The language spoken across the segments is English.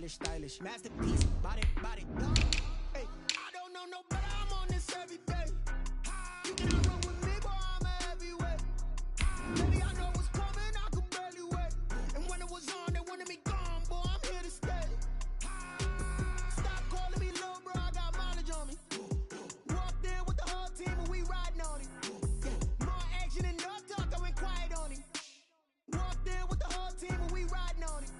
stylish. Masterpiece, body, dog. Hey, I don't know no better, I'm on this every day. You cannot run with me, boy, I'm a heavyweight. Baby, I know what's coming, I could barely wait. And when it was on, they wanted me gone, boy, I'm here to stay. Stop calling me little bro, I got mileage on me. Walked in with the whole team and we riding on it. More action and no talk, I went quiet on it. Walked in with the whole team and we riding on it.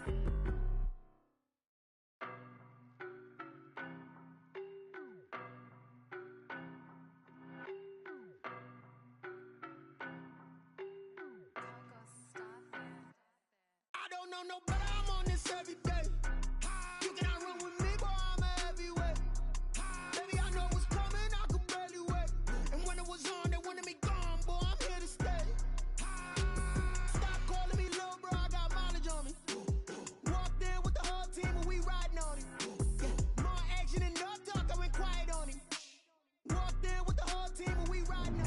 I don't know no better, I'm on this every day. You cannot run with me, boy, I'm a heavyweight. Baby, I know what's coming, I could barely wait. And when it was on, they wanted me gone, boy, I'm here to stay. Stop calling me little bro, I got mileage on me. Walked in with the whole team and we riding on it. More action and no talk, I went quiet on it. Walked in with the whole team and we riding on it.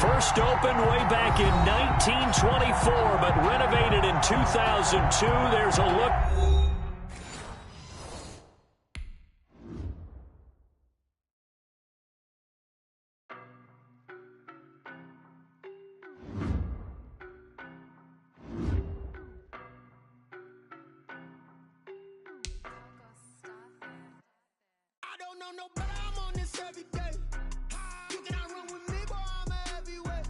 First opened way back in 1924, but renovated in 2002. There's a look. I don't know no better, I'm on this every day. You cannot run with me, boy, I'm a heavyweight.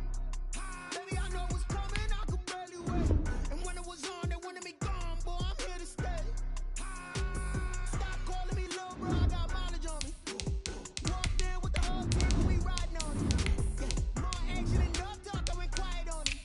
Baby, I know what's coming, I could barely wait. And when it was on, they wanted me gone, boy, I'm here to stay. Stop calling me little bro, I got mileage on me. Walked in with the whole team and we riding on it. More action and no talk, I went quiet on it.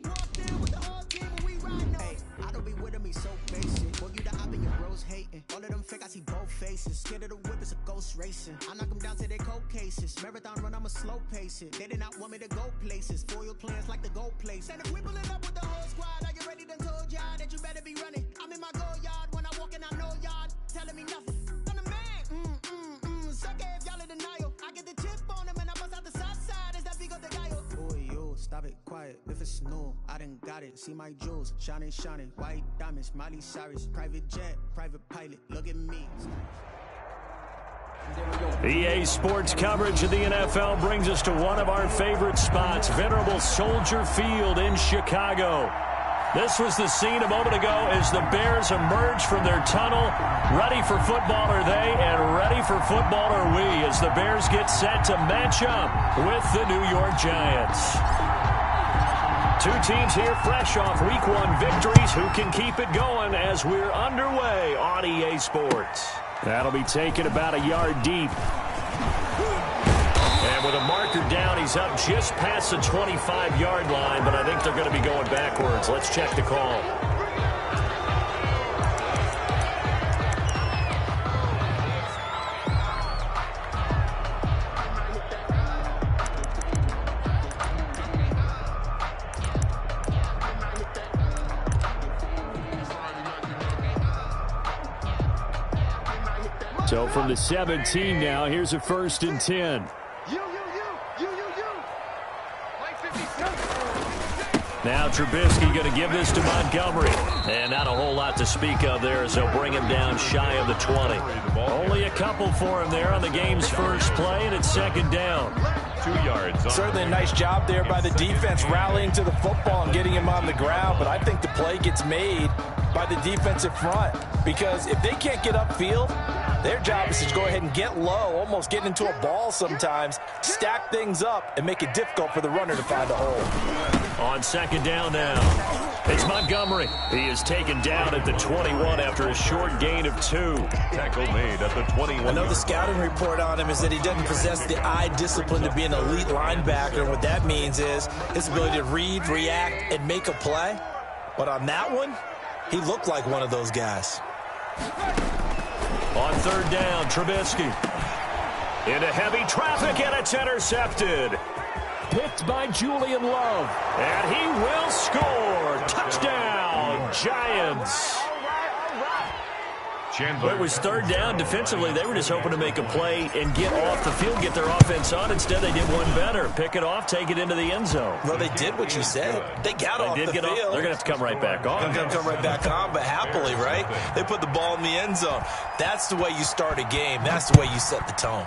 Walked in with the whole team and we riding on it. Hey, I don't be with me so basic. Boy, you the op and your bros hating. All of them fake, I see both faces. Scared of the whip, it's a ghost racing. I knock them down to their cold cases. Marathon run, I'm a slow pace it. They did not want me to go places. Foil plans like the gold place. And if we pulling up with the whole squad, I get ready to told y'all that you better be running. I'm in my go yard. When I walk in, I know y'all telling me nothing. I'm the man. Suck it if y'all in denial. I get the chip on them and I bust out the south side. Is that Vigo de Gallo? Boy, yo, stop it, quiet. If it's new, I done got it. See my jewels, shining. White diamonds, Miley Cyrus. Private jet, private pilot. Look at me. EA Sports coverage of the NFL brings us to one of our favorite spots, venerable Soldier Field in Chicago. This was the scene a moment ago as the Bears emerged from their tunnel. Ready for football are they, and ready for football are we, as the Bears get set to match up with the New York Giants. Two teams here fresh off Week 1 victories. Who can keep it going as we're underway on EA Sports? That'll be taken about a yard deep. And with a marker down, he's up just past the 25-yard line, but I think they're going to be going backwards. Let's check the call. So from the 17 now, here's a 1st and 10. Now Trubisky going to give this to Montgomery. And not a whole lot to speak of there as they'll bring him down shy of the 20. Only a couple for him there on the game's first play, and it's 2nd down. 2 yards. Certainly a nice job there by the defense rallying to the football and getting him on the ground, but I think the play gets made by the defensive front, because if they can't get upfield, their job is to go ahead and get low, almost get into a ball sometimes, stack things up, and make it difficult for the runner to find a hole. On 2nd down now, it's Montgomery. He is taken down at the 21 after a short gain of 2. Tackle made at the 21. I know the scouting report on him is that he doesn't possess the eye discipline to be an elite linebacker. And what that means is his ability to read, react, and make a play. But on that one, he looked like one of those guys. On 3rd down, Trubisky. Into heavy traffic, and it's intercepted. Picked by Julian Love. And he will score. Touchdown, Giants. It was third down. Defensively, they were just hoping to make a play and get off the field, get their offense on. Instead, they did one better. Pick it off, take it into the end zone. Well, they did what you said. They got off the field. They're going to have to come right back on. They're going to come right back on, but happily, right? They put the ball in the end zone. That's the way you start a game. That's the way you set the tone.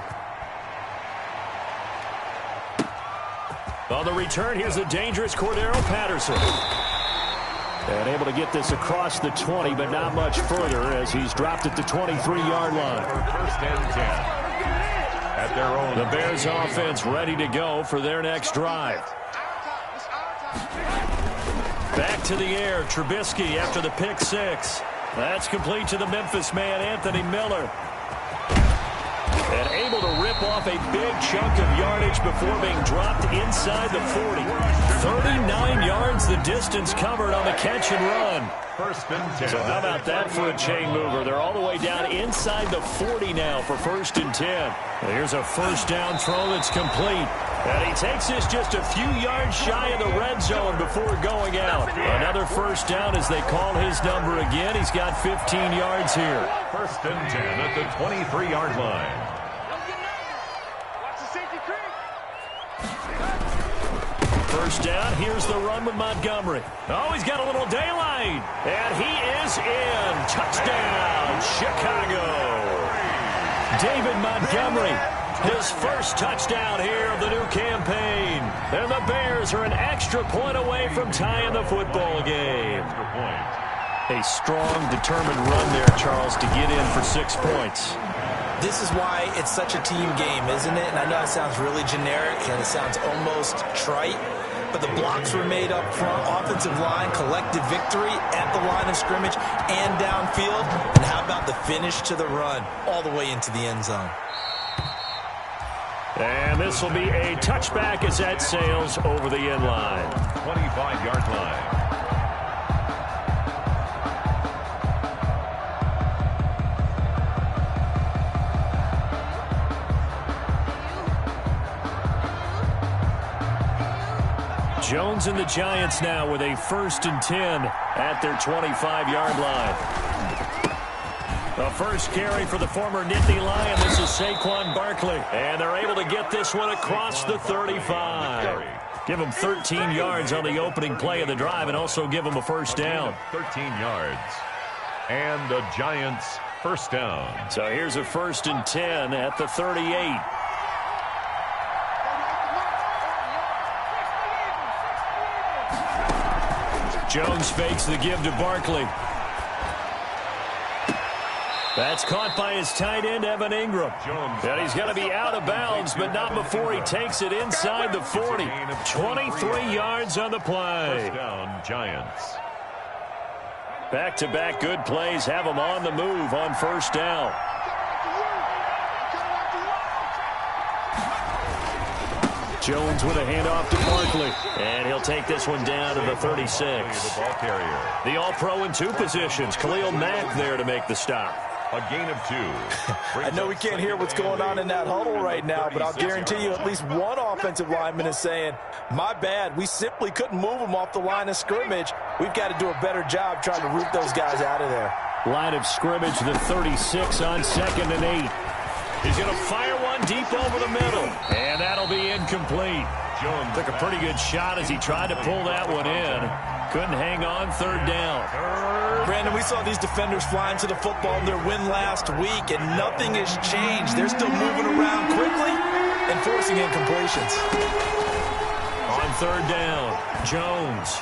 On the return, here's the dangerous Cordero Patterson. And able to get this across the 20, but not much further as he's dropped at the 23-yard line. First and 10 at their own. The Bears offense ready to go for their next drive. Back to the air, Trubisky after the pick six. That's complete to the Memphis man, Anthony Miller. And able to rip off a big chunk of yardage before being dropped inside the 40. 39 yards the distance covered on the catch and run. First and 10. So how about that for a chain mover? They're all the way down inside the 40 now for first and 10. And here's a first down throw that's complete. And he takes this just a few yards shy of the red zone before going out. Another first down as they call his number again. He's got 15 yards here. First and 10 at the 23-yard line. First down, here's the run with Montgomery. Oh, he's got a little daylight. And he is in. Touchdown, Chicago. David Montgomery, his first touchdown here of the new campaign. And the Bears are an extra point away from tying the football game. A strong, determined run there, Charles, to get in for 6 points. This is why it's such a team game, isn't it? And I know it sounds really generic and it sounds almost trite, but the blocks were made up front, offensive line, collective victory at the line of scrimmage and downfield. And how about the finish to the run all the way into the end zone? And this will be a touchback as that sails over the end line. 25-yard line. Jones and the Giants now with a first and 10 at their 25-yard line. The first carry for the former Nittany Lion. This is Saquon Barkley. And they're able to get this one across the 35. Give them 13 yards on the opening play of the drive and also give them a first down. 13 yards. And the Giants first down. So here's a first and 10 at the 38. Jones fakes the give to Barkley. That's caught by his tight end, Evan Ingram. And he's going to be out of bounds, but not before he takes it inside the 40. 23 yards on the play. First down, Giants. Back-to-back good plays have him on the move on first down. Jones with a handoff to Barkley. And he'll take this one down to the 36. The ball carrier. The all-pro in two positions. Khalil Mack there to make the stop. A gain of 2. I know we can't hear what's going on in that huddle right now, but I'll guarantee you at least one offensive lineman is saying, my bad, we simply couldn't move them off the line of scrimmage. We've got to do a better job trying to root those guys out of there. Line of scrimmage, the 36 on 2nd and 8. He's going to fire one deep over the middle, and that'll be incomplete. Jones took a pretty good shot as he tried to pull that one in. Couldn't hang on, third down. Brandon, we saw these defenders flying to the football in their win last week, and nothing has changed. They're still moving around quickly and forcing incompletions. On third down, Jones.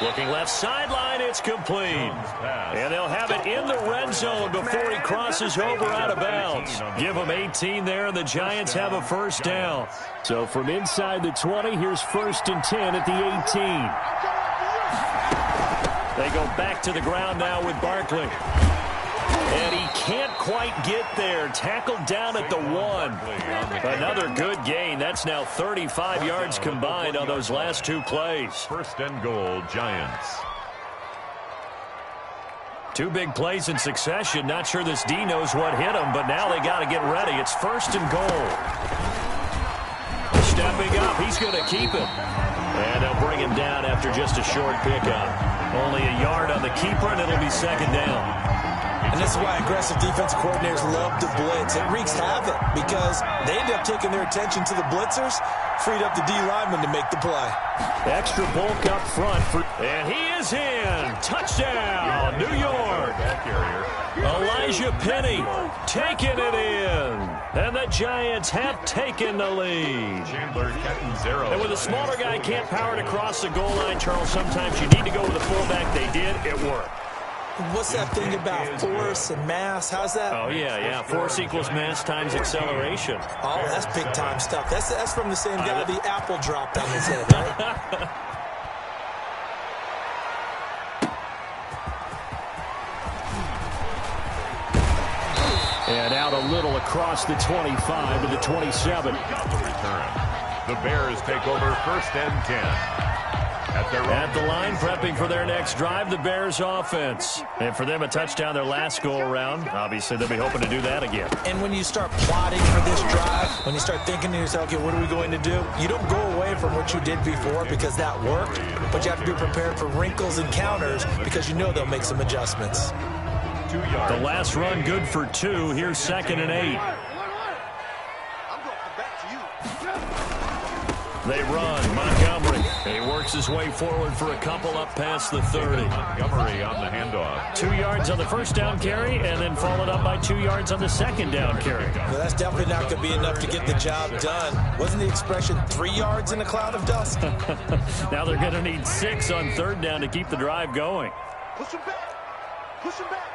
Looking left sideline, it's complete. And they'll have it in the red zone before he crosses over out of bounds. Give them 18 there, and the Giants have a first down. So from inside the 20, here's first and 10 at the 18. They go back to the ground now with Barkley. And he can't quite get there. Tackled down at the 1. Another good gain. That's now 35 yards combined on those last 2 plays. First and goal, Giants. Two big plays in succession. Not sure this D knows what hit him, but now they got to get ready. It's 1st and goal. Stepping up, he's going to keep it. And they'll bring him down after just a short pickup. Only a yard on the keeper, and it'll be 2nd down. And this is why aggressive defensive coordinators love to blitz. It wreaks havoc because they end up taking their attention to the blitzers, freed up the D lineman to make the play. Extra bulk up front. And he is in. Touchdown, New York. Elijah Penny taking it in. And the Giants have taken the lead. Chandler Catanzaro. And when the smaller guy can't power it across the goal line, Charles, sometimes you need to go with the fullback. They did. It worked. What's that thing about force and mass? How's that? Oh, yeah. Force equals mass times acceleration. Oh, that's big-time stuff. That's from the same guy the apple dropped on his head, right? And out a little across the 25 to the 27. Got the return. The Bears take over 1st and 10. At the line, prepping for their next drive, the Bears offense. And for them, a touchdown their last go-around. Obviously, they'll be hoping to do that again. And when you start plotting for this drive, when you start thinking to yourself, okay, what are we going to do? You don't go away from what you did before because that worked, but you have to be prepared for wrinkles and counters because you know they'll make some adjustments. 2 yards. The last run good for 2. Here's 2nd and 8. They run. Montgomery. He works his way forward for a couple up past the 30. Montgomery on the handoff. 2 yards on the first down carry, and then followed up by 2 yards on the second down carry. Well, that's definitely not going to be enough to get the job done. Wasn't the expression 3 yards in a cloud of dust? Now they're going to need 6 on 3rd down to keep the drive going. Push him back. Push him back.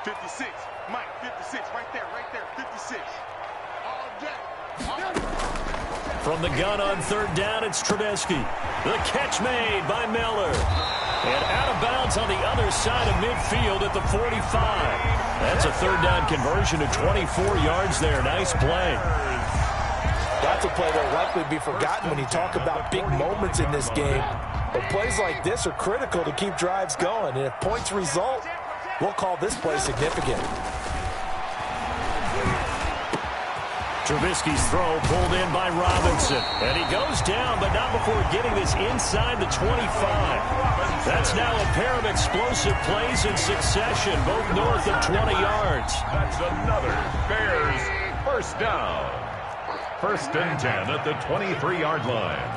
56. Mike, 56. Right there. 56. All day. From the gun on 3rd down, it's Trubisky. The catch made by Miller. And out of bounds on the other side of midfield at the 45. That's a 3rd down conversion of 24 yards there. Nice play. That's a play that will likely be forgotten when you talk about big moments in this game. But plays like this are critical to keep drives going. And if points result, we'll call this play significant. Trubisky's throw pulled in by Robinson. And he goes down, but not before getting this inside the 25. That's now a pair of explosive plays in succession, both north of 20 yards. That's another Bears 1st down. 1st and 10 at the 23-yard line.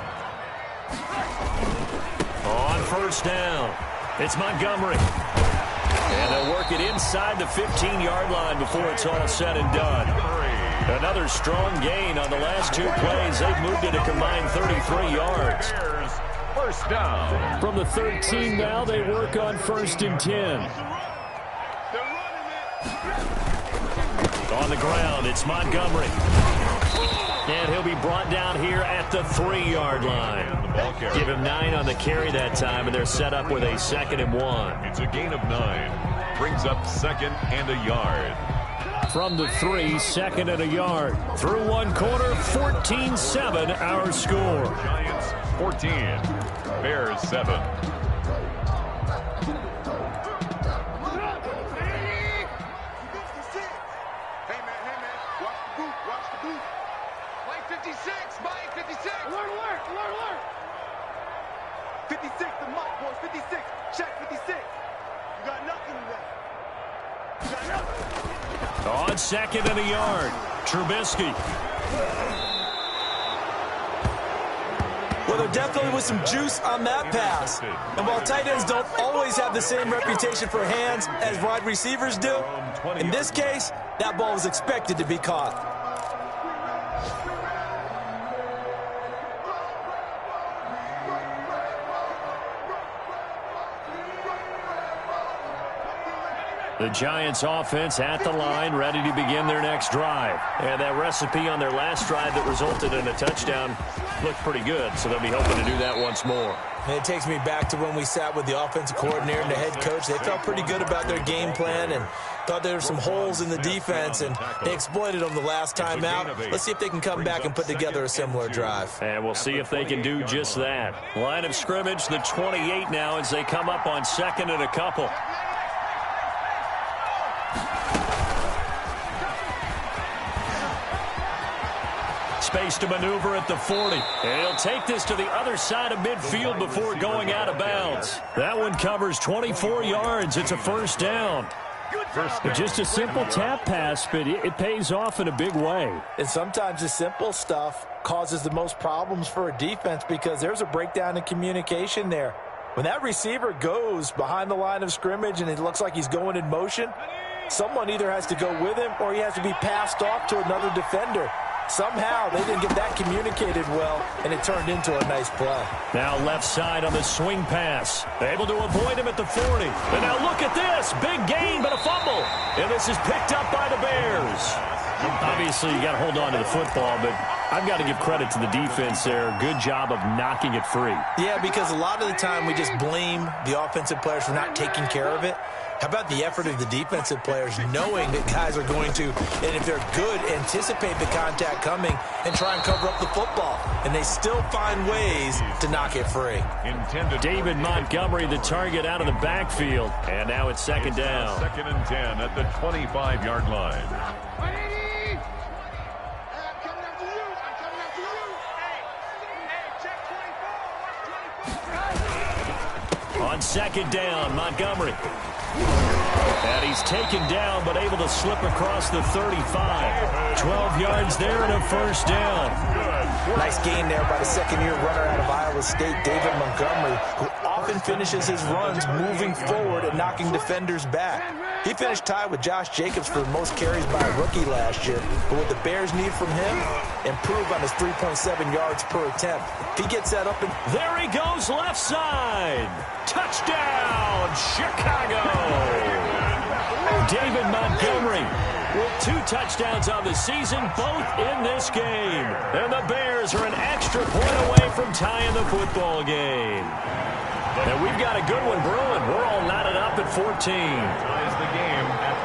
On 1st down, it's Montgomery. And they'll work it inside the 15-yard line before it's all said and done. Another strong gain on the last 2 plays. They've moved it a combined 33 yards. 1st down. From the 13 now, they work on 1st and 10. On the ground, it's Montgomery. And he'll be brought down here at the 3-yard line. Give him 9 on the carry that time, and they're set up with a 2nd and 1. It's a gain of 9. Brings up 2nd and a yard. From the 3, 2nd and a yard. Through 1 quarter, 14-7 our score. Giants 14, Bears 7. Hey, man. Watch the boot. Mike 56. Mike 56. Alert. 56 to Mike, boys. 56. Check 56. You got nothing in that. On 2nd and a yard, Trubisky. Well, there definitely was some juice on that pass. And while tight ends don't always have the same reputation for hands as wide receivers do, in this case, that ball was expected to be caught. The Giants offense at the line, ready to begin their next drive. And that recipe on their last drive that resulted in a touchdown looked pretty good, so they'll be hoping to do that once more. And it takes me back to when we sat with the offensive coordinator and the head coach. They felt pretty good about their game plan and thought there were some holes in the defense, and they exploited them the last time out. Let's see if they can come back and put together a similar drive. And we'll see if they can do just that. Line of scrimmage, the 28 now as they come up on 2nd and a couple. space to maneuver at the 40. And he'll take this to the other side of midfield before going out of bounds. That one covers 24 yards. It's a first down. Just a simple tap pass, but it pays off in a big way. And sometimes the simple stuff causes the most problems for a defense because there's a breakdown in communication there. When that receiver goes behind the line of scrimmage and it looks like he's going in motion, someone either has to go with him or he has to be passed off to another defender. Somehow they didn't get that communicated well, and it turned into a nice play. Now left side on the swing pass. Able to avoid him at the 40. And now look at this. Big gain, but a fumble. And this is picked up by the Bears. Obviously, you got to hold on to the football, but I've got to give credit to the defense there. Good job of knocking it free. Yeah, because a lot of the time we just blame the offensive players for not taking care of it. How about the effort of the defensive players knowing that guys are going to, and if they're good, anticipate the contact coming and try and cover up the football. And they still find ways to knock it free. David Montgomery, the target out of the backfield. And now it's second down. Second and 10 at the 25-yard line. On second down, Montgomery. And he's taken down, but able to slip across the 35. 12 yards there and a first down. Nice gain there by the second-year runner out of Iowa State, David Montgomery, who often finishes his runs moving forward and knocking defenders back. He finished tied with Josh Jacobs for the most carries by a rookie last year. But what the Bears need from him, improve on his 3.7 yards per attempt. If he gets that up, and there he goes left side. Touchdown, Chicago. David Montgomery with 2 touchdowns on the season, both in this game. And the Bears are an extra point away from tying the football game. And we've got a good one brewing. We're all knotted up at 14. Ties the game at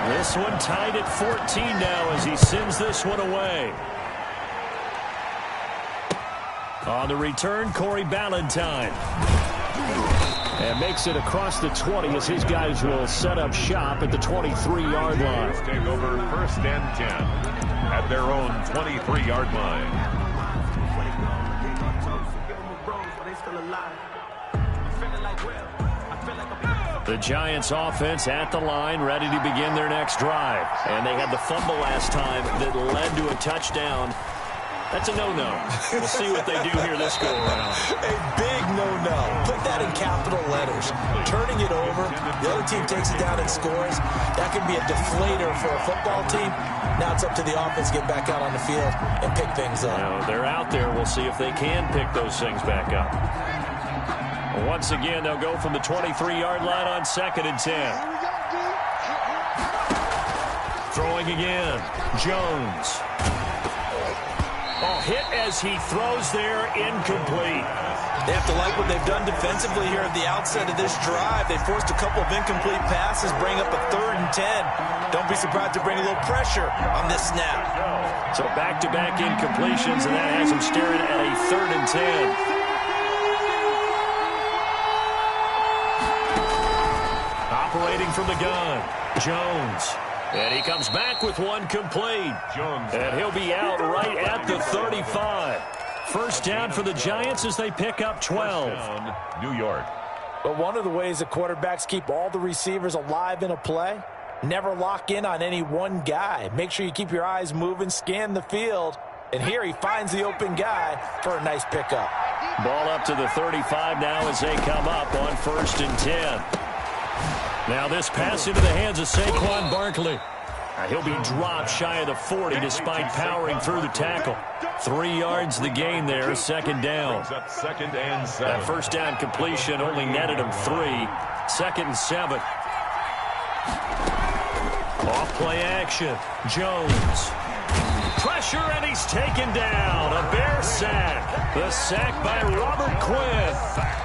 14. This one tied at 14 now as he sends this one away. On the return, Corey Ballantyne. And makes it across the 20 as his guys will set up shop at the 23-yard line. Take over first and 10 at their own 23-yard line. The Giants offense at the line, ready to begin their next drive. And they had the fumble last time that led to a touchdown. That's a no-no. We'll see what they do here this go-around. A big no-no. Put that in capital letters. Turning it over, the other team takes it down and scores. That can be a deflator for a football team. Now it's up to the offense to get back out on the field and pick things up. They're out there. We'll see if they can pick those things back up. Once again, they'll go from the 23-yard line on second and 10. Throwing again. Jones. Oh, hit as he throws there, incomplete. They have to like what they've done defensively here at the outset of this drive. They forced a couple of incomplete passes, bring up a 3rd and 10. Don't be surprised to bring a little pressure on this snap. So back-to-back incompletions, and that has them staring at a 3rd and 10. Operating from the gun, Jones. And he comes back with one complete. Jones. And he'll be out right at the 35. First down for the Giants as they pick up 12. Down, New York. But one of the ways the quarterbacks keep all the receivers alive in a play, never lock in on any one guy. Make sure you keep your eyes moving, scan the field. And here he finds the open guy for a nice pickup. Ball up to the 35 now as they come up on 1st and 10. Now this pass into the hands of Saquon Barkley. He'll be dropped shy of the 40 despite powering through the tackle. 3 yards the gain there, 2nd down. Second and 7. That first down completion only netted him 3. 2nd and 7. Off play action. Jones. Pressure, and he's taken down. A Bear sack. The sack by Robert Quinn.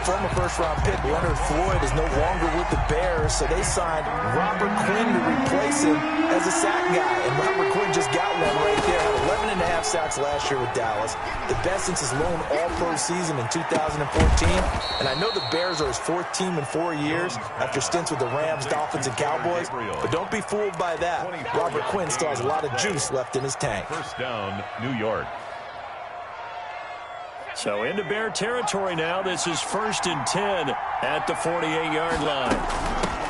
Former first-round pick Leonard Floyd is no longer with the Bears, so they signed Robert Quinn to replace him as a sack guy. And Robert Quinn just got one right there. Had 11.5 sacks last year with Dallas, the best since his lone all-pro season in 2014. And I know the Bears are his 4th team in 4 years after stints with the Rams, Dolphins, and Cowboys. But don't be fooled by that. Robert Quinn still has a lot of juice left in his tank. First down, New York. So into Bear territory now. This is 1st and 10 at the 48-yard line.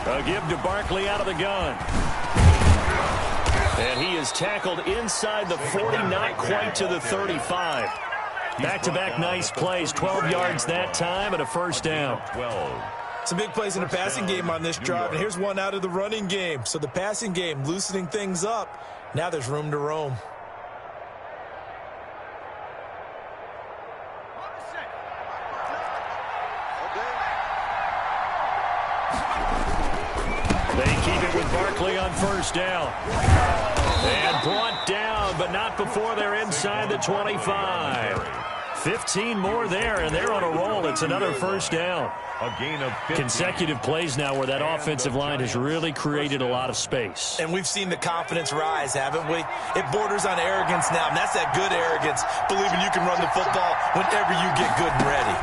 A give to Barkley out of the gun. And he is tackled inside the 40, not quite to the 35. Back-to-back nice plays, 12 yards that time and a first down. 12. Some big plays in the passing game on this drive, and here's one out of the running game. So the passing game loosening things up. Now there's room to roam. They keep it with Barkley on first down. And brought down, but not before they're inside the 25. 15 more there, and they're on a roll. It's another first down. A gain of 15. Consecutive plays now where that offensive line has really created a lot of space. And we've seen the confidence rise, haven't we? It borders on arrogance now, and that's that good arrogance, believing you can run the football whenever you get good and ready.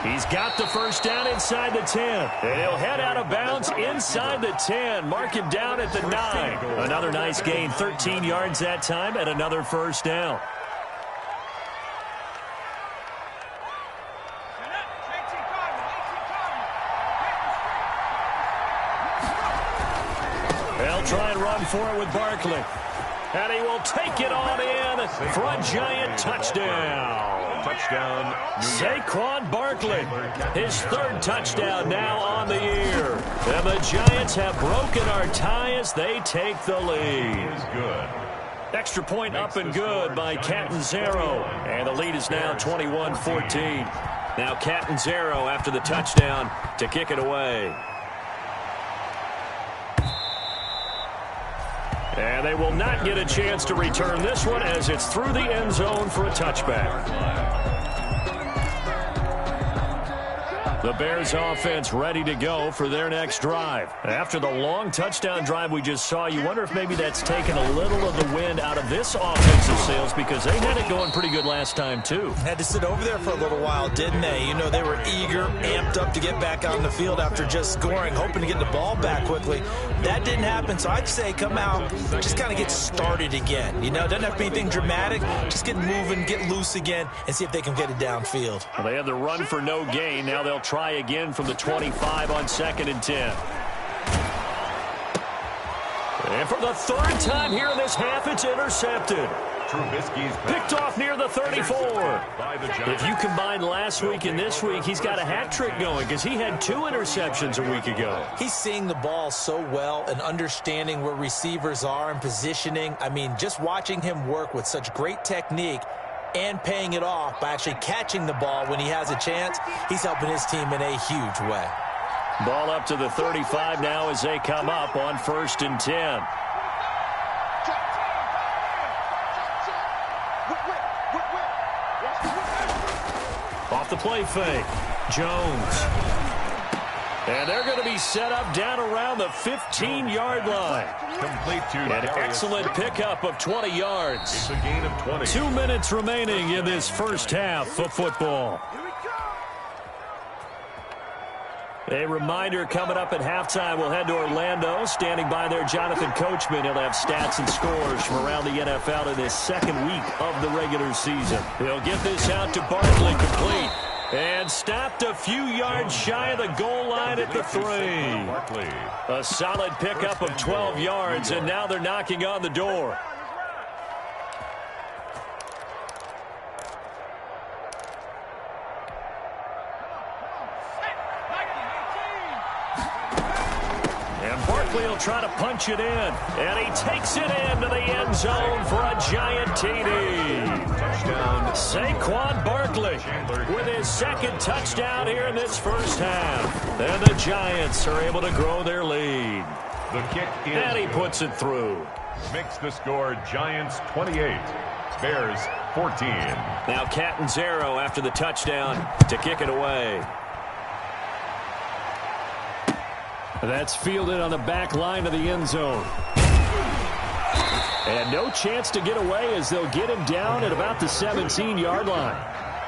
He's got the first down inside the 10. And he'll head out of bounds inside the 10. Mark him down at the 9. Another nice gain, 13 yards that time, and another first down. They'll try and run for it with Barkley. And he will take it on in for a giant touchdown. Touchdown, Saquon Barkley, his 3rd touchdown now on the year. And the Giants have broken our tie as they take the lead. is good. Extra point up and good by Catanzaro. And the lead is now 21-14. Now Catanzaro after the touchdown to kick it away. And they will not get a chance to return this one as it's through the end zone for a touchback. The Bears offense ready to go for their next drive. After the long touchdown drive we just saw, you wonder if maybe that's taken a little of the wind out of this offensive sails because they had it going pretty good last time too. Had to sit over there for a little while, didn't they? You know, they were eager, amped up to get back on the field after just scoring, hoping to get the ball back quickly. That didn't happen, so I'd say come out, just kind of get started again. You know, doesn't have to be anything dramatic. Just get moving, get loose again, and see if they can get it downfield. Well, they had the run for no gain. Now they'll try again from the 25 on 2nd and 10. And for the 3rd time here in this half, it's intercepted. Trubisky's Picked off near the 34. by the Giants. If you combine last week and this week, he's got a hat trick going because he had 2 interceptions a week ago. He's seeing the ball so well and understanding where receivers are and positioning. I mean, just watching him work with such great technique and paying it off by actually catching the ball when he has a chance, he's helping his team in a huge way. Ball up to the 35 now as they come up on 1st and 10. Off the play fake, Jones. And they're going to be set up down around the 15-yard line. Complete to An Darius excellent Slay. pickup of 20 yards. It's a gain of 20. 2 minutes remaining in this first half of football. A reminder coming up at halftime, we'll head to Orlando. Standing by there, Jonathan Coachman. He'll have stats and scores from around the NFL in his 2nd week of the regular season. He'll get this out to Barkley, complete. And stopped a few yards shy of the goal line at the 3. Barkley. A solid pickup of 12 yards, and now they're knocking on the door. And Barkley will try to punch it in. And he takes it into the end zone for a giant TD. Touchdown. Saquon Barkley with his 2nd touchdown here in this first half. And the Giants are able to grow their lead. The kick is And he good. puts it through. Makes the score Giants 28, Bears 14. Now Catanzaro after the touchdown to kick it away. That's fielded on the back line of the end zone. And no chance to get away as they'll get him down at about the 17-yard line.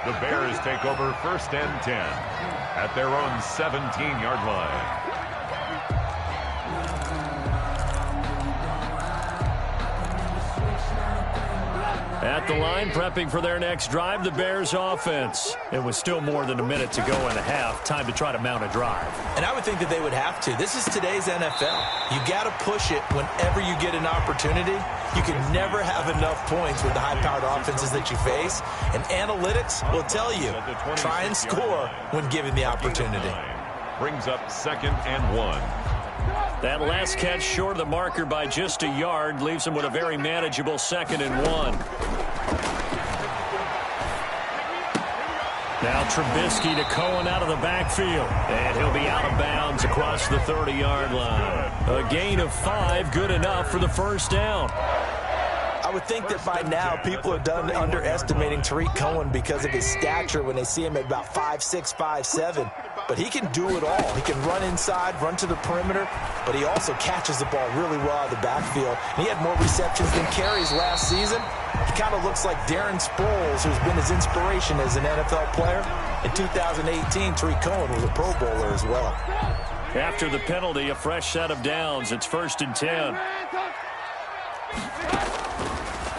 The Bears take over 1st and 10 at their own 17-yard line. At the line, prepping for their next drive, the Bears offense. It was still more than a minute to go in the half. Time to try to mount a drive. And I would think that they would have to. This is today's NFL. You got to push it whenever you get an opportunity. You can never have enough points with the high-powered offenses that you face. And analytics will tell you, try and score when given the opportunity. Brings up 2nd and 1. That last catch short of the marker by just a yard leaves him with a very manageable 2nd and 1. Now Trubisky to Cohen out of the backfield. And he'll be out of bounds across the 30-yard line. A gain of 5, good enough for the first down. I would think that by now people are done underestimating Tariq Cohen because of his stature when they see him at about 5'6", 5'7". But he can do it all. He can run inside, run to the perimeter, but he also catches the ball really well out of the backfield. And he had more receptions than carries last season. He kind of looks like Darren Sproles, who's been his inspiration as an NFL player. In 2018, Tariq Cohen was a Pro Bowler as well. After the penalty, a fresh set of downs. It's 1st and 10.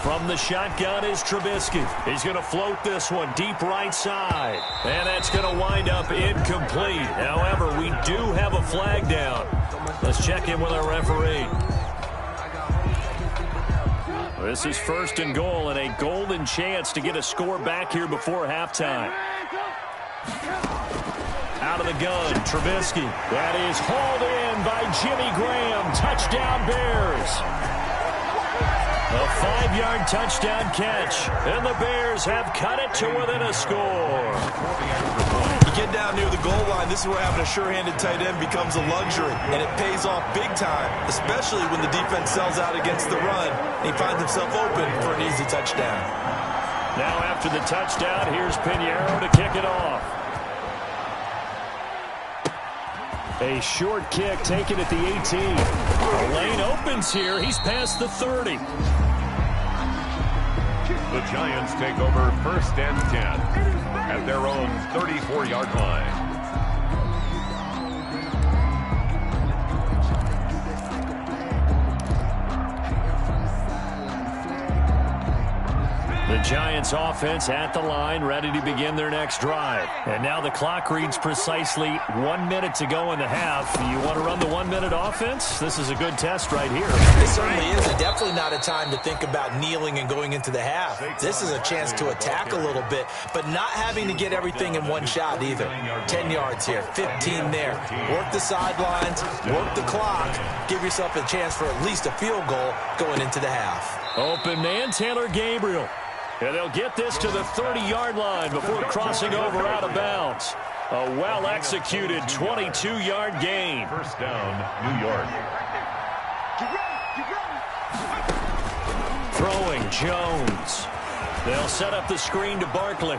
From the shotgun is Trubisky. He's going to float this one deep right side. And that's going to wind up incomplete. However, we do have a flag down. Let's check in with our referee. This is 1st and goal and a golden chance to get a score back here before halftime. Out of the gun, Trubisky. That is hauled in by Jimmy Graham. Touchdown Bears. A 5-yard touchdown catch, and the Bears have cut it to within a score. You get down near the goal line, this is where having a sure-handed tight end becomes a luxury, and it pays off big time, especially when the defense sells out against the run, and he finds himself open for an easy touchdown. Now after the touchdown, here's Pinheiro to kick it off. A short kick taken at the 18. The lane opens here. He's past the 30. The Giants take over 1st and 10 at their own 34-yard line. The Giants offense at the line, ready to begin their next drive. And now the clock reads precisely 1 minute to go in the half. You want to run the 1-minute offense? This is a good test right here. It certainly is. And definitely not a time to think about kneeling and going into the half. This is a chance to attack a little bit, but not having to get everything in one shot either. 10 yards here, 15 there. Work the sidelines, work the clock. Give yourself a chance for at least a field goal going into the half. Open man, Taylor Gabriel. And they'll get this to the 30-yard line before crossing over out of bounds. A well-executed 22-yard gain. First down, New York. Throwing Jones. They'll set up the screen to Barkley.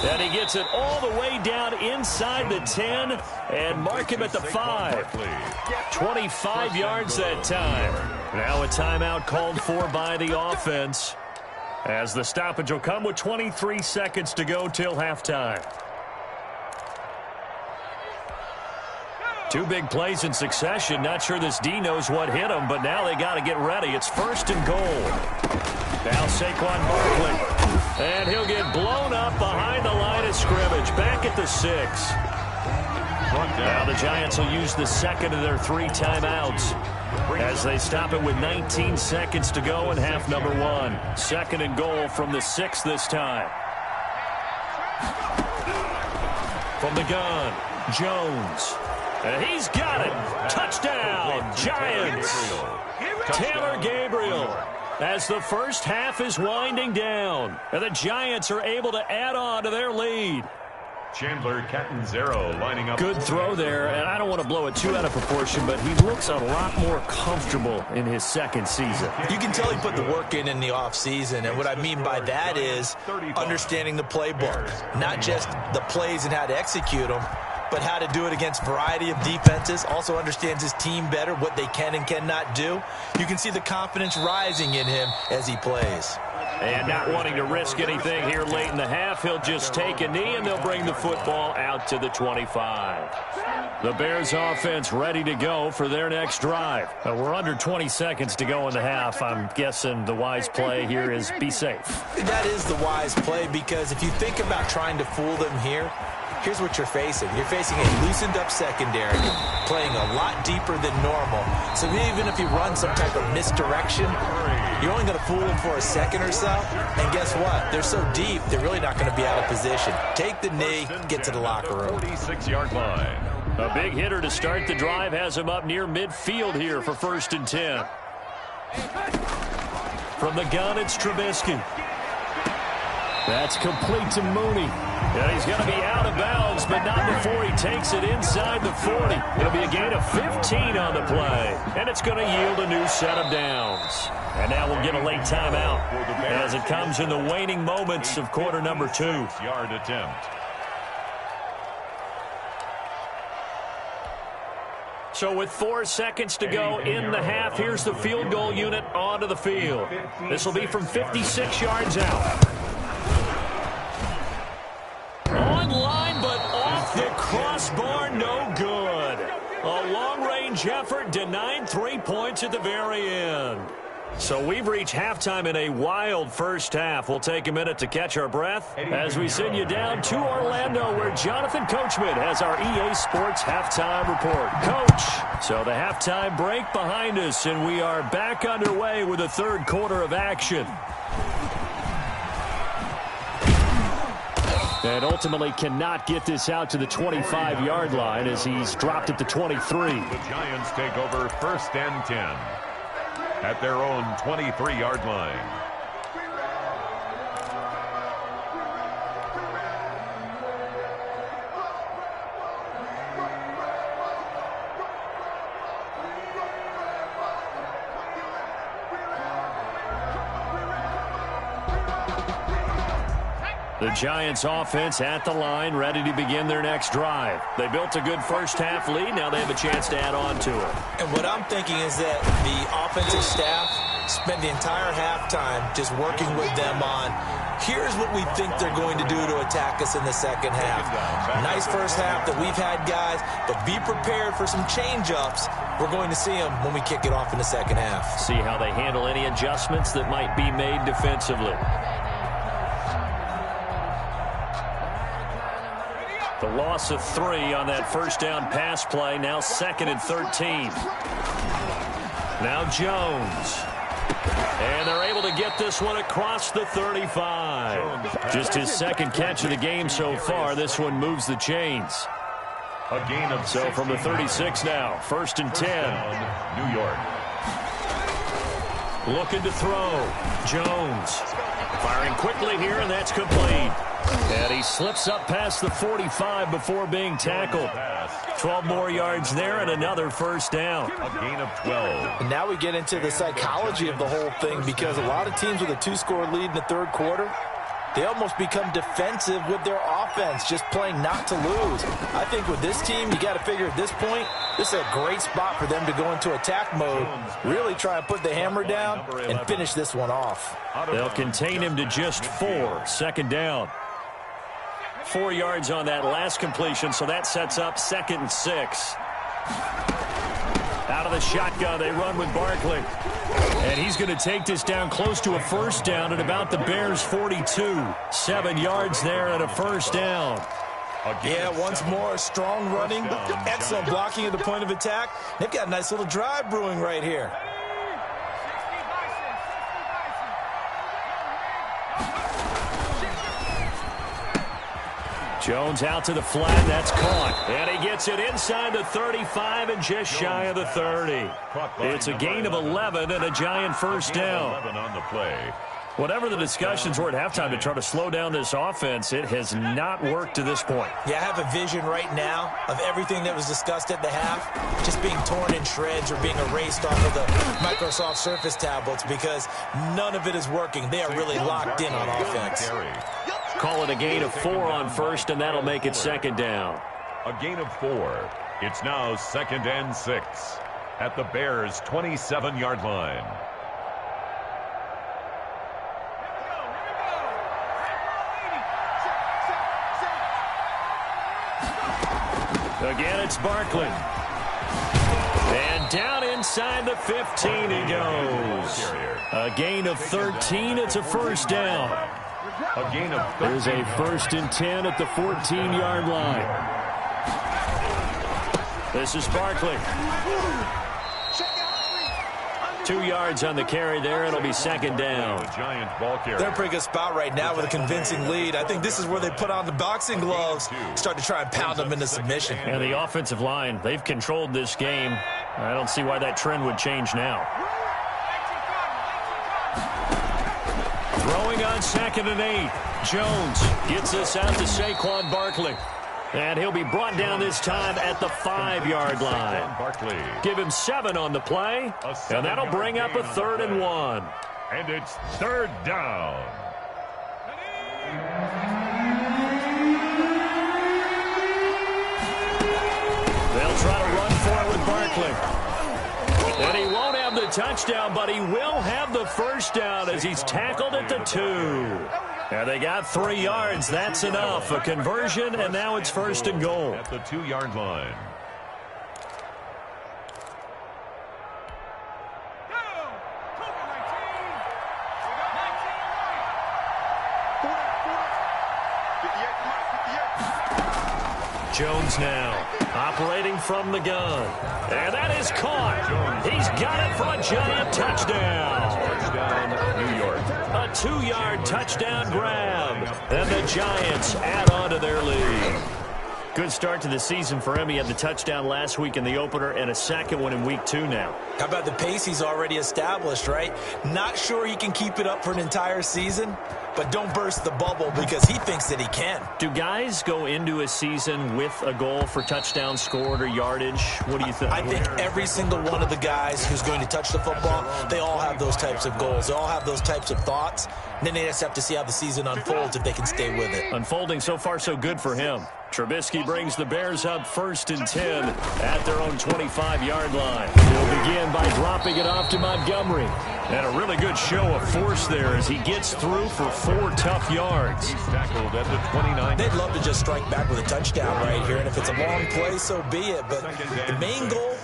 And he gets it all the way down inside the 10 and mark him at the 5. 25 yards that time. Now a timeout called for by the offense as the stoppage will come with 23 seconds to go till halftime. Two big plays in succession. Not sure this D knows what hit him, but now they got to get ready. It's 1st and goal. Now Saquon Barkley. And he'll get blown up behind the line of scrimmage. Back at the 6. Now the Giants will use the second of their 3 timeouts as they stop it with 19 seconds to go in half number 1. 2nd and goal from the 6 this time. From the gun, Jones. And he's got it. Touchdown, Giants. Taylor Gabriel. As the first half is winding down, and the Giants are able to add on to their lead. Chandler Catanzaro lining up. Good throw there, and I don't want to blow it too out of proportion, but he looks a lot more comfortable in his second season. You can tell he put the work in the offseason, and what I mean by that is understanding the playbook, not just the plays and how to execute them, but how to do it against a variety of defenses. Also understands his team better, what they can and cannot do. You can see the confidence rising in him as he plays. And not wanting to risk anything here late in the half, he'll just take a knee, and they'll bring the football out to the 25. The Bears offense ready to go for their next drive. We're under 20 seconds to go in the half. I'm guessing the wise play here is be safe. That is the wise play, because if you think about trying to fool them here, here's what you're facing. You're facing a loosened-up secondary, playing a lot deeper than normal. So even if you run some type of misdirection, you're only going to fool them for a second or so. And guess what? They're so deep, they're really not going to be out of position. Take the knee, get to the locker room. 46-yard line. A big hitter to start the drive has him up near midfield here for 1st and 10. From the gun, it's Trubisky. That's complete to Mooney. And he's going to be out of bounds, but not before he takes it inside the 40. It'll be a gain of 15 on the play. And it's going to yield a new set of downs. And now we'll get a late timeout as it comes in the waning moments of quarter number 2. Yard attempt. So with 4 seconds to go in the half, here's the field goal unit onto the field. This will be from 56 yards out. Online, but off the crossbar, no good. A long-range effort denied 3 points at the very end. So we've reached halftime in a wild first half. We'll take a minute to catch our breath as we send you down to Orlando, where Jonathan Coachman has our EA Sports halftime report. Coach, so the halftime break behind us, and we are back underway with the third quarter of action. And ultimately cannot get this out to the 25-yard line as he's dropped at the 23. The Giants take over 1st and 10 at their own 23-yard line. The Giants offense at the line, ready to begin their next drive. They built a good first half lead. Now they have a chance to add on to it. And what I'm thinking is that the offensive staff spent the entire halftime just working with them on, here's what we think they're going to do to attack us in the second half. Nice first half that we've had, guys, but be prepared for some change-ups. We're going to see them when we kick it off in the second half. See how they handle any adjustments that might be made defensively. The loss of 3 on that first down pass play. Now 2nd and 13. Now Jones. And they're able to get this one across the 35. Just his second catch of the game so far. This one moves the chains. A gain of so from the 36 now. 1st and 10. New York. Looking to throw. Jones. Firing quickly here, and that's complete. And he slips up past the 45 before being tackled. 12 more yards there and another first down. A gain of 12. And now we get into the psychology of the whole thing, because a lot of teams with a 2-score lead in the third quarter, they almost become defensive with their offense, just playing not to lose. I think with this team, you got to figure at this point, this is a great spot for them to go into attack mode, really try and put the hammer down and finish this one off. They'll contain him to just 4. 2nd down. 4 yards on that last completion, so that sets up 2nd and 6. Out of the shotgun, they run with Barkley. And he's going to take this down close to a first down at about the Bears' 42. 7 yards there and a first down. Yeah, once more, strong running, excellent blocking at the point of attack. They've got a nice little drive brewing right here. Jones out to the flat. That's caught. And he gets it inside the 35 and just shy of the 30. It's a gain of 11 and a Giant first down. On the play. Whatever the discussions were at halftime to try to slow down this offense, it has not worked to this point. Yeah, I have a vision right now of everything that was discussed at the half just being torn in shreds or being erased off of the Microsoft Surface tablets, because none of it is working. They are really locked in on offense. Call it a gain of 4 on first, and that'll make it 2nd down. A gain of 4. It's now 2nd and 6 at the Bears' 27-yard line. Again, it's Barkley. And down inside the 15 he goes. A gain of 13. It's a first down. A gain of 13. There's a 1st and 10 at the 14-yard line. This is Barkley. 2 yards on the carry there. It'll be 2nd down. They're in a pretty good spot right now with a convincing lead. I think this is where they put on the boxing gloves, start to try and pound them into submission. And the offensive line, they've controlled this game. I don't see why that trend would change now. Throwing on 2nd and 8. Jones gets this out to Saquon Barkley. And he'll be brought down this time at the 5-yard line. Give him 7 on the play, and that'll bring up a 3rd and 1. And it's 3rd down. They'll try to run for it with Barkley. And he won't have the touchdown, but he will have the first down as he's tackled at the 2. And they got 3 yards. That's enough. A conversion, and now it's 1st and goal. At the 2-yard line. Jones now operating from the gun. And that is caught. He's got it for a giant touchdown. Touchdown, New York. A 2-yard touchdown grab. And the Giants add on to their lead. Good start to the season for him. He had the touchdown last week in the opener and a second one in week 2 now. How about the pace he's already established, right? Not sure he can keep it up for an entire season, but don't burst the bubble because he thinks that he can. Do guys go into a season with a goal for touchdown scored or yardage? What do you think? I think every single one of the guys who's going to touch the football, they all have those types of goals. They all have those types of thoughts. And then they just have to see how the season unfolds if they can stay with it. Unfolding so far so good for him. Trubisky brings the Bears up 1st and 10 at their own 25-yard line. He'll begin by dropping it off to Montgomery. And a really good show of force there as he gets through for 4 tough yards. He's tackled at the 29. They'd love to just strike back with a touchdown right here, and if it's a long play, so be it. But the main goal,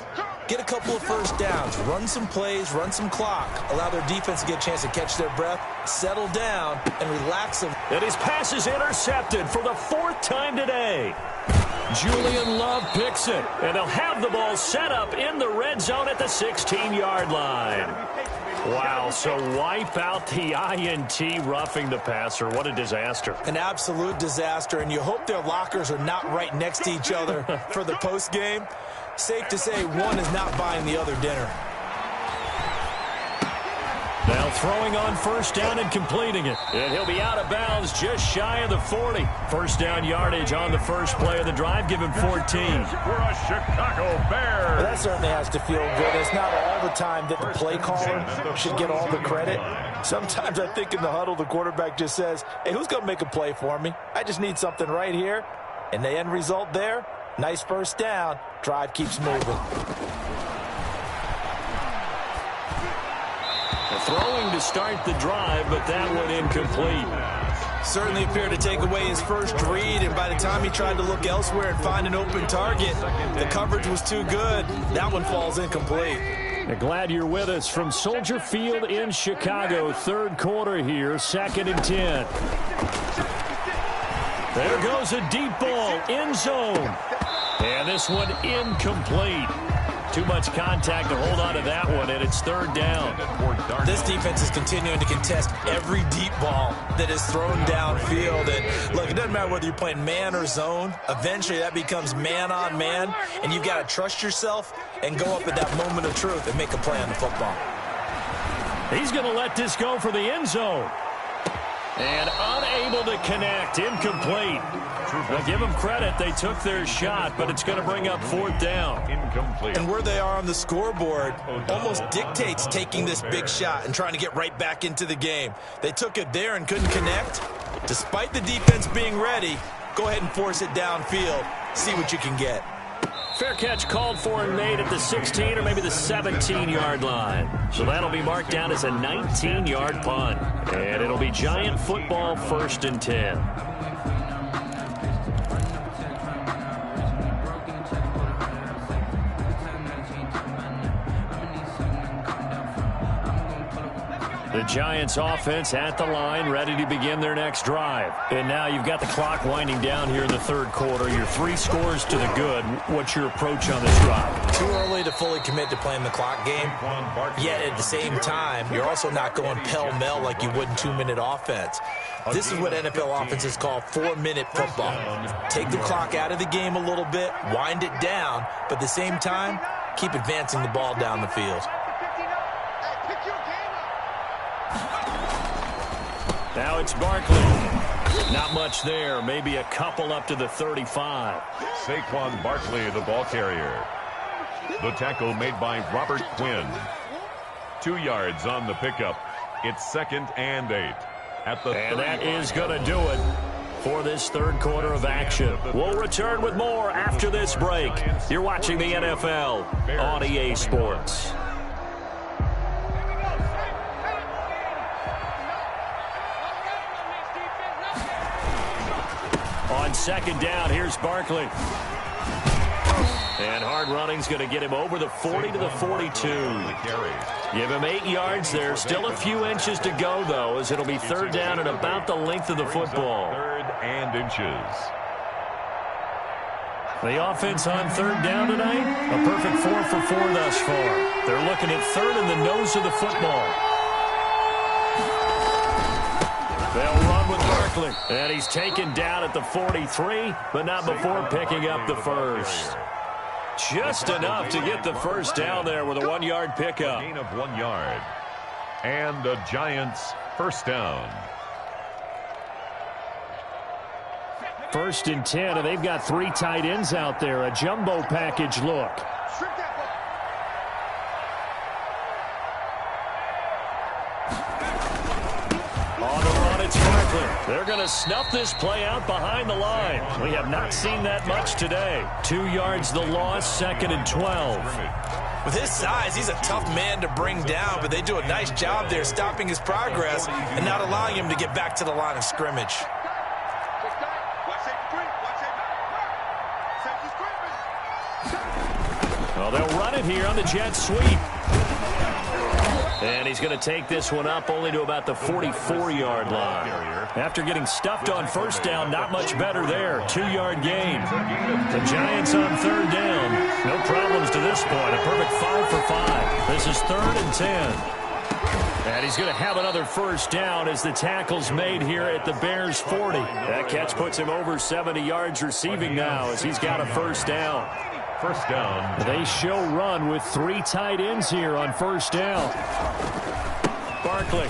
get a couple of first downs, run some plays, run some clock, allow their defense to get a chance to catch their breath, settle down, and relax them. And his pass is intercepted for the 4th time today. Julian Love picks it, and they'll have the ball set up in the red zone at the 16-yard line. Wow, so wipe out the INT, roughing the passer. What a disaster. An absolute disaster, and you hope their lockers are not right next to each other for the post game. Safe to say one is not buying the other dinner. Now throwing on 1st down and completing it. And he'll be out of bounds just shy of the 40. First down yardage on the first play of the drive. Give him 14. For a Chicago Bears. Well, that certainly has to feel good. It's not all the time that the play caller should get all the credit. Sometimes I think in the huddle, the quarterback just says, hey, who's going to make a play for me? I just need something right here. And the end result there, nice first down. Drive keeps moving. Throwing to start the drive, but that one incomplete. Certainly appeared to take away his first read, and by the time he tried to look elsewhere and find an open target, the coverage was too good. That one falls incomplete. Glad you're with us from Soldier Field in Chicago. 3rd quarter here, 2nd and 10. There goes a deep ball, end zone. And this one incomplete. Too much contact to hold on to that one, and it's 3rd down. This defense is continuing to contest every deep ball that is thrown downfield. And look, it doesn't matter whether you're playing man or zone. Eventually, that becomes man on man, and you've got to trust yourself and go up at that moment of truth and make a play on the football. He's going to let this go for the end zone. And unable to connect, incomplete. Now give them credit, they took their shot, but it's going to bring up 4th down. Incomplete. And where they are on the scoreboard almost dictates taking this big shot and trying to get right back into the game. They took it there and couldn't connect. Despite the defense being ready, go ahead and force it downfield. see what you can get. Fair catch called for and made at the 16 or maybe the 17-yard line. So that'll be marked down as a 19-yard punt. And it'll be Giant football, 1st and 10. The Giants offense at the line, ready to begin their next drive. And now you've got the clock winding down here in the 3rd quarter. Your 3 scores to the good. What's your approach on this drive? Too early to fully commit to playing the clock game. Yet at the same time, you're also not going pell-mell like you would in 2-minute offense. This is what NFL offenses call 4-minute football. Take the clock out of the game a little bit, wind it down, but at the same time, keep advancing the ball down the field. Now it's Barkley. Not much there. Maybe a couple up to the 35. Saquon Barkley, the ball carrier. The tackle made by Robert Quinn. 2 yards on the pickup. It's 2nd and 8. And that is going to do it for this 3rd quarter of action. We'll return with more after this break. You're watching the NFL on EA Sports. On 2nd down, here's Barkley. And hard running's going to get him over the 40 to the 42. Give him 8 yards there. Still a few inches to go, though, as it'll be 3rd down and about the length of the football. 3rd and inches. The offense on 3rd down tonight, a perfect 4 for 4 thus far. They're looking at 3rd in the nose of the football. They'll run with Barkley. And he's taken down at the 43, but not before picking up the 1st. Just enough to get the 1st down there with a 1-yard pickup. Gain of 1 yard. And the Giants 1st down. 1st and 10, and they've got 3 tight ends out there. A jumbo package look. On the run, it's Barkley. They're going to snuff this play out behind the line. We have not seen that much today. 2 yards the loss, 2nd and 12. With his size, he's a tough man to bring down, but they do a nice job there stopping his progress and not allowing him to get back to the line of scrimmage. Well, they'll run it here on the jet sweep. And he's going to take this one up only to about the 44-yard line. After getting stuffed on 1st down, not much better there. 2-yard gain. The Giants on 3rd down. No problems to this point. A perfect 5 for 5. This is 3rd and 10. And he's going to have another 1st down as the tackle's made here at the Bears 40. That catch puts him over 70 yards receiving now as he's got a 1st down. 1st down. They show run with 3 tight ends here on 1st down. Barkley.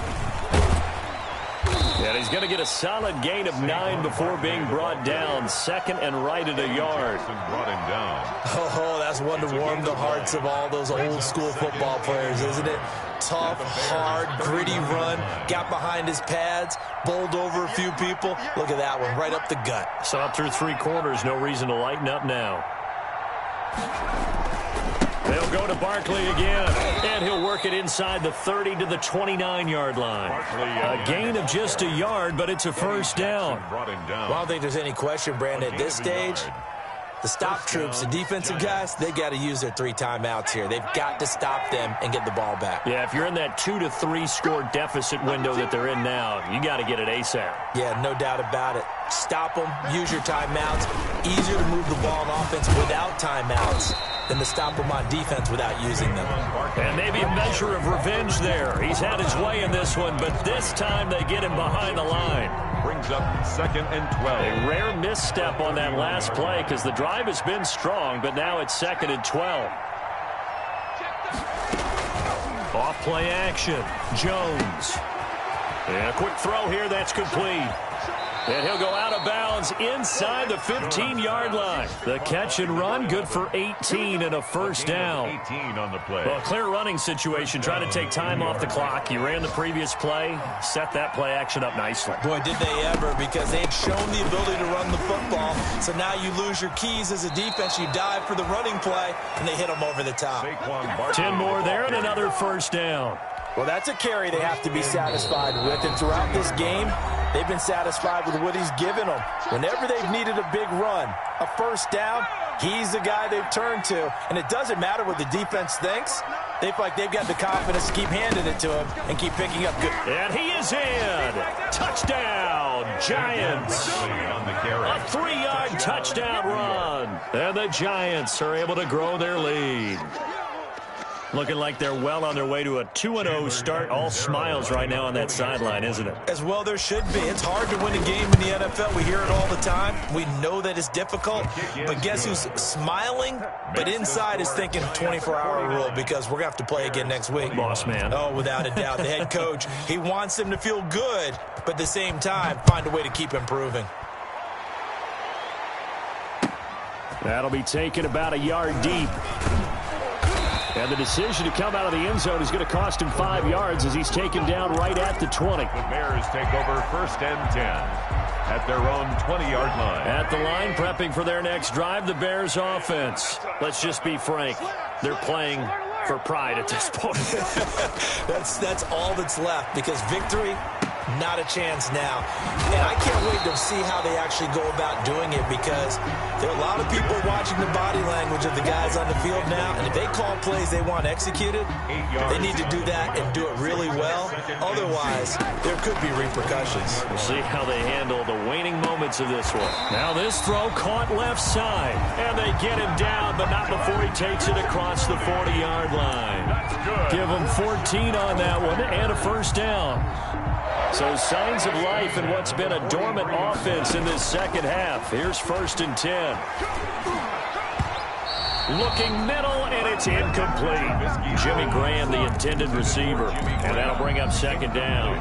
And he's going to get a solid gain of 9 before being brought down. 2nd and right at a yard. Brought him down. Oh, that's one to warm the hearts of all those old school football players, isn't it? Tough, hard, gritty run. Got behind his pads, bowled over a few people. Look at that one, right up the gut. Saw through 3 quarters. No reason to lighten up now. They'll go to Barkley again, and he'll work it inside the 30 to the 29-yard line. A gain of just a yard, but it's a 1st down. Well, I don't think there's any question, Brandon, at this stage, the stop troops, the defensive guys, they got to use their 3 timeouts here. They've got to stop them and get the ball back. Yeah, if you're in that 2 to 3 score deficit window that they're in now, you got to get it ASAP. Yeah, no doubt about it. Stop them, use your timeouts. Easier to move the ball on offense without timeouts than to stop them on defense without using them. And maybe a measure of revenge there. He's had his way in this one, but this time they get him behind the line. Brings up 2nd and 12. A rare misstep on that last play because the drive has been strong, but now it's 2nd and 12. Off play action. Jones. And a quick throw here that's complete. And he'll go out of bounds inside the 15-yard line. The catch and run, good for 18 and a first down. 18 on the play. Well, a clear running situation, trying to take time off the clock. He ran the previous play, set that play action up nicely. Boy, did they ever, because they had shown the ability to run the football. So now you lose your keys as a defense. You dive for the running play, and they hit them over the top. 10 more there and another first down. Well, that's a carry they have to be satisfied with. And throughout this game, they've been satisfied with what he's given them. Whenever they've needed a big run, a first down, he's the guy they've turned to. And it doesn't matter what the defense thinks. They feel like they've got the confidence to keep handing it to him and keep picking up good. And he is in. Touchdown, Giants. A 3-yard touchdown run. And the Giants are able to grow their lead. Looking like they're well on their way to a 2-0 start. All smiles right now on that sideline, isn't it? As well there should be. It's hard to win a game in the NFL. We hear it all the time. We know that it's difficult. But guess who's smiling? But inside is thinking 24-hour rule, because we're going to have to play again next week. Boss man. Oh, without a doubt. The head coach, he wants them to feel good, but at the same time, find a way to keep improving. That'll be taken about a yard deep. And the decision to come out of the end zone is going to cost him 5 yards as he's taken down right at the 20. The Bears take over 1st and 10 at their own 20-yard line. At the line, prepping for their next drive, the Bears offense. Let's just be frank. They're playing for pride at this point. That's all that's left, because victory, not a chance now. And I can't wait to see how they actually go about doing it, because there are a lot of people watching the body language of the guys on the field now, and if they call plays they want executed, they need to do that and do it really well. Otherwise, there could be repercussions. We'll see how they handle the waning moments of this one. Now this throw caught left side, and they get him down, but not before he takes it across the 40-yard line. Give him 14 on that one and a first down. So signs of life in what's been a dormant offense in this second half. Here's 1st and 10. Looking middle, and it's incomplete. Jimmy Graham, the intended receiver. And that'll bring up 2nd down.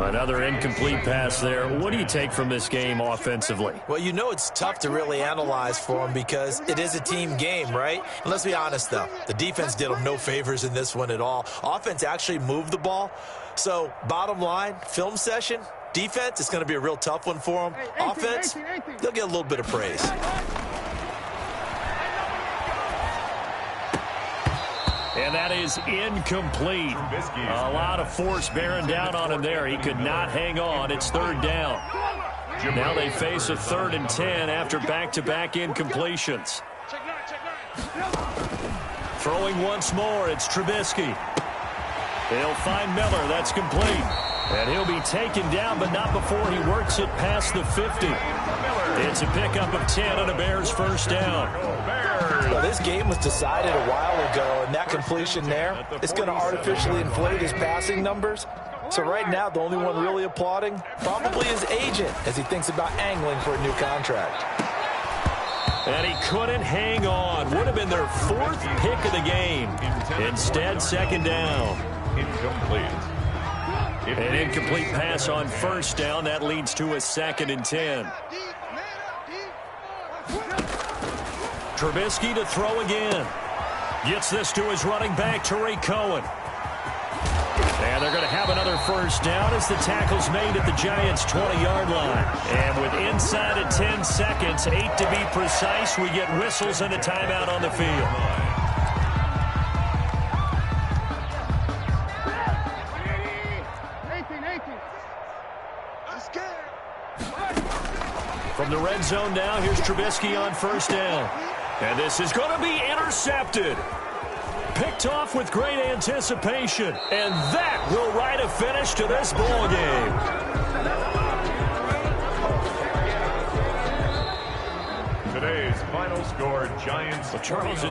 Another incomplete pass there. What do you take from this game offensively? Well, you know it's tough to really analyze for them, because it is a team game, right? And let's be honest, though. The defense did them no favors in this one at all. Offense actually moved the ball. So, bottom line, film session, defense, it's going to be a real tough one for them. Offense, they'll get a little bit of praise. And that is incomplete. A lot of force bearing down on him there. He could not hang on. It's 3rd down. Now they face a 3rd and 10 after back-to-back incompletions. Throwing once more, it's Trubisky. He'll find Miller. That's complete. And he'll be taken down, but not before he works it past the 50. It's a pickup of 10 on a Bears first down. Well, this game was decided a while ago, and that completion there is going to artificially inflate his passing numbers. So right now, the only one really applauding probably his agent as he thinks about angling for a new contract. And he couldn't hang on. Would have been their 4th pick of the game. Instead, 2nd down. Incomplete. An incomplete pass on 1st down. That leads to a 2nd and 10. Trubisky to throw again. Gets this to his running back, Tariq Cohen. And they're going to have another first down as the tackle's made at the Giants' 20-yard line. And with inside of 10 seconds, 8 to be precise, we get whistles and a timeout on the field. From the red zone now, here's Trubisky on 1st down. And this is going to be intercepted. Picked off with great anticipation. And that will write a finish to this ball game. Today's final score, Giants. Charles